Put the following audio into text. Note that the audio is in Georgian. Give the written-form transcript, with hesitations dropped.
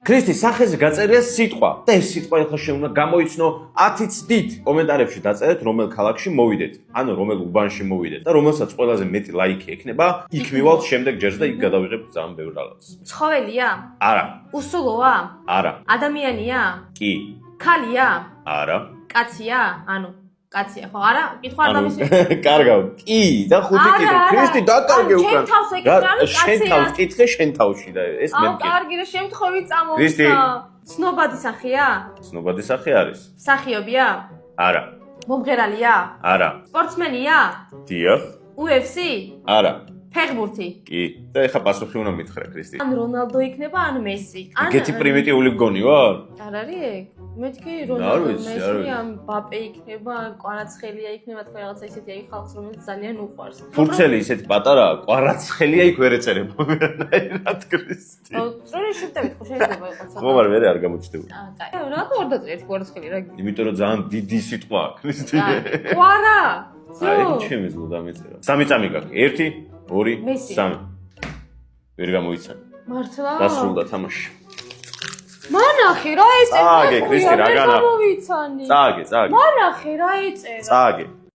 ქრისტის სახეზე გაწერია სიტყვა და ეს სიტყვა ახლა შეუნა გამოიცნო 10 ცდით. კომენტარებში დაწერეთ რომელ ქალაქში მოვიდეთ, ანუ რომელ უბანში მოვიდეთ და რომელსაც ყველაზე მეტი ლაიქი ექნება, იქ მივალთ შემდეგ ჯერს და იქ გადავიღებთ ძალიან ბევრ რაღაცას. ცხოველია? არა. უსულოა? არა. ადამიანია? კი. ქალია? არა. კაცია? ანუ კაცია, ხო, არა? კითხვა არ დამისვი. კარგავ. კი, და ხუთი კითხვა. ქრისტი დაკარგე უკან. შენ თავს ეკითხე, ანუ კაცია. შენ თავს კითხე შენ თავში და ეს მე მკითხე. კარგი, რა შემთხვევით წამოვიდა. ქრისტი. ცნობადი სახეა? ცნობადი სახე არის? მსახიობია? არა. მომღერალია? არა. სპორტსმენია? დიახ. UFC? არა. ფეხბურთი? კი. და ეხა პასუხი უნდა მითხრა ქრისტი. ან რონალდო იქნება, ან მესი. ეგეთი პრიმიტიული გონი ვარ? არ არის ეგ? მეთქი რონალდო, მესი, ან ბაპე იქნება, ან კვარაცხელია იქნება, თქვენ რაღაცა ისეთი აი ხალხს, რომელიც ძალიან უყვარს. ფურცელი ისეთი პატარაა, კვარაცხელია იქ ვერ ეწერება ვერანაირად ქრისტი. სწორი შევტევით ხო შეიძლება იყოს. ხო, მაგრამ ვერ არ გამოჩნდება. კაი, რატო არ დაწერეთ კვარაცხელი რა? იმიტომ რომ ძალიან დიდი სიტყვაა ქრისტი. კვარა. აი, ჩემი ზღვა დამეწერა. 3 წამი გაქვს. 1, 2, 3. ვერ გამოიცან. მართლა? დასრულდა თამაში. მანახე რა ეწერა? წააგე, ქრისტი, რა განახ? გამოვიცანი. წააგე. მანახე რა ეწერა? წააგე.